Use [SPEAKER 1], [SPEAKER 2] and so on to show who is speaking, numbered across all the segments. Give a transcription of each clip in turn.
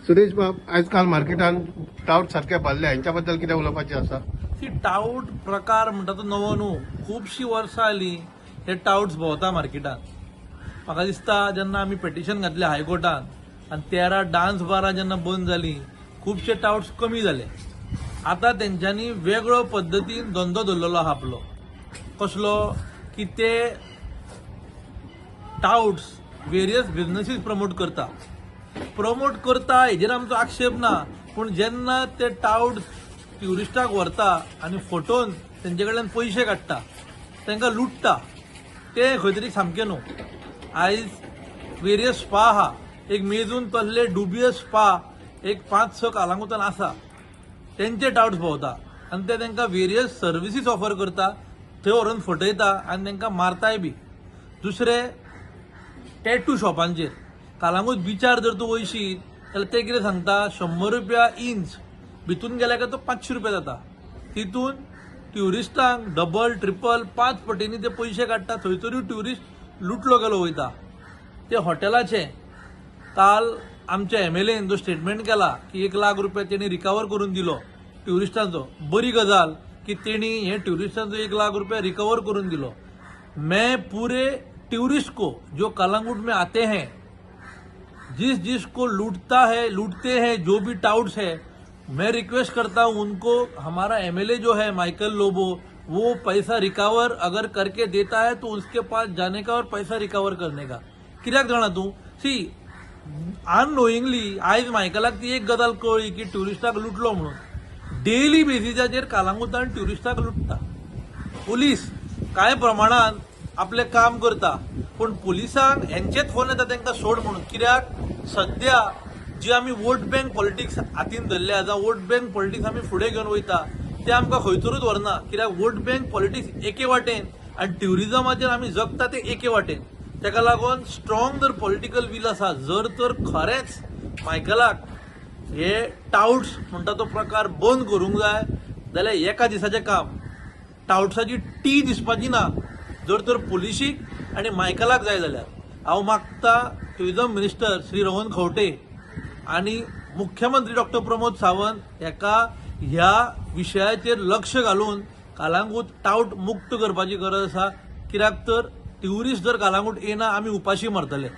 [SPEAKER 1] सुरेश बाब, आजकाल मार्केटान टाउट सारखे भरले, यांच्याबद्दल कितें उलोवपाचें आसा?
[SPEAKER 2] ती टाउट प्रकार म्हणटा तो नवो न्हू. खूबशीं वर्सां आली हे टाउट्स भोंवता मार्केटान. म्हाका दिसता जेन्ना आमी पेटिशन घातलें हायकोर्टान आनी 13 डान्स बारां जेन्ना बंद जालीं, खुबशे टाउट्स कमी जाले. आतां तेंच्यांनी वेगळो पद्दतीन धंदो धरलेलो आहा आपलो. कसलो की ते टाउट्स वेरियस बिझनेसीस प्रमोट करता हेजेर आमचो आक्षेप ना. पूण जेन्ना ते टाउट्स ट्युरिस्टाक व्हरता आनी फटोवन तेंचे कडल्यान पयशे काडटा, तांकां लुटता, ते खंय तरी सामकें न्हू. आयज वेरियस स्पा आहा, एक मेजून तसले डुबियस स्पा एक 5-6 कालांगुतान आसा, तेंचे टाउट्स भोंवता आनी ते तांकां वेरियस सर्विसीस ऑफर करता, थंय व्हरून फटयता आनी तांकां मारताय बी. दुसरे टॅटू शॉपांचेर कालांगूट बिचार जर तूं वयशीत जाल्यार ते कितें सांगता, 100 रुपया इंच भितून गेल्या काय तो 500 रुपया जाता. तितून ट्युरिस्टांक डबल ट्रिपल 5 पटींनी ते पयशे काडटा. थंयसरूय ट्युरिस्ट लुटलो गेलो वयता. ते हॉटेलाचे काल आमच्या MLAन जो स्टेटमेंट केला की 1 लाख रुपया तेणी रिकवर करून दिलो ट्युरिस्टांचो. बरी गजाल की तेणी हे ट्युरिस्टांचो 1 लाख रुपया रिकवर करून दिलो. मैं पूरे टूरिस्ट को जो कालांगुट में आते हैं, जिस को लूटते हैं जो भी टाउट्स है, मैं रिक्वेस्ट करता हूं उनको, हमारा MLA जो है माइकल लोबो, वो पैसा रिकवर अगर करके देता है तो उसके पास जाने का और पैसा रिकवर करने का. कित्याक जाणा तूं, सी अननोईंगली आयज मायकलाक ती एक गजाल कळ्ळी की ट्युरिस्टाक लुटलो म्हणून. डेली बेसिसाचेर कालांगुतान ट्युरिस्टाक लुटता. पुलीस कांय प्रमाणात आपले काम करता, पण पुलिसांक हेंचेच फोन येता तांकां सोड म्हणून. कित्याक सध्या जी आमी वोट बँक पॉलिटिक्स हातीन धरले आसा, वोट बँक पॉलिटिक्स आमी फुडें घेवन वयता, ते आमकां खंयसरूच व्हरना. कित्याक वोट बँक पॉलिटिक्स एके वाटेन आनी ट्युरिजमाचेर आमी जगता ते एके वाटेन. तेका लागून स्ट्रॉंग जर पॉलिटिकल वील आसा, जर तर खरेंच मायकलाक हे टाउट्स म्हणटा तो प्रकार बंद करूंक जाय जाल्यार एका दिसाचें काम. टाउट्साची टी दिसपाची ना. जर तर पुलिशीक आनी मायकलाक जाय जाल्यार हांव मागता ट्युरिजम मिनिस्टर श्री रमण खंवटे आनी मुख्यमंत्री डॉक्टर प्रमोद सावंत हेका ह्या विशयाचेर लक्ष घालून कालांगूट टाउट मुक्त करपाची गरज आसा. कित्याक तर ट्युरिस्ट जर कालांगूट येना आमी उपाशी मरतले.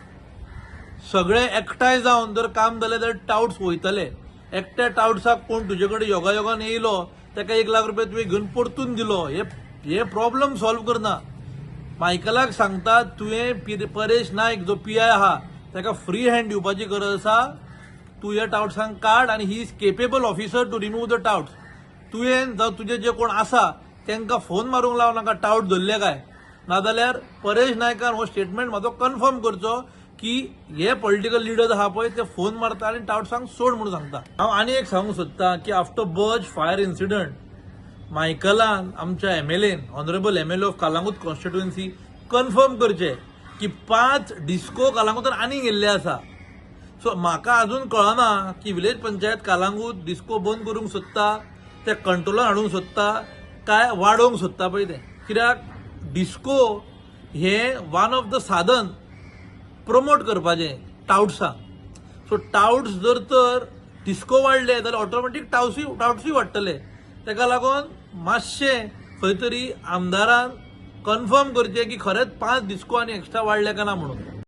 [SPEAKER 2] सगळे एकठांय जावन जर काम जालें जाल्यार टाउट्स वयतले. एकट्या टाउट्साक कोण तुजे कडेन योगायोगान येयलो, ताका 1 लाख रुपया तुवें घेवन परतून दिलो, हे प्रॉब्लेम सॉल्व करना. मायकलाक सांगता तुवें परेश नायक जो PI आहा ताका फ्री हँड दिवपाची गरज आसा. तूं ह्या टाउट्सांक काड आनी he is capable officer to remove the touts. तुवें जावं तुजे जे कोण आसा तांकां फोन मारूंक लाव नाका टाउट धरले काय. नाजाल्यार परेश नायकान हो स्टेटमेंट म्हाजो कन्फर्म करचो की हे पॉलिटिकल लिडर्स आहा पळय ते फोन मारता आनी टाउट्सांक सोड म्हणून सांगता. हांव आनी एक सांगूंक सोदतां की आफ्टर बर्ज फायर इन्सिडंट मायकलान आमच्या MLAन honourable MLA of Calangute constituency confirm करचे की 5 डिस्को कालांगूटान आनीक गेल्ले आसा. सो म्हाका अजून कळना की विलेज पंचायत कालांगूट डिस्को बंद करूंक सोदता, ते कंट्रोलान हाडूंक सोदता काय वाडोवंक सोदता पळय ते. कित्याक डिस्को हे वन ऑफ द साधन प्रमोट करपाचें टाउट्सांक. सो टाउट्स जर तर डिस्को वाडले जाल्यार ऑटोमॅटीक टाउट्सूय वाडटले. तेका लागून मातशें खंय तरी आमदारान कन्फर्म करचें की खरेंच 5 डिस्को आनी एक्स्ट्रा वाडले काय ना म्हणून.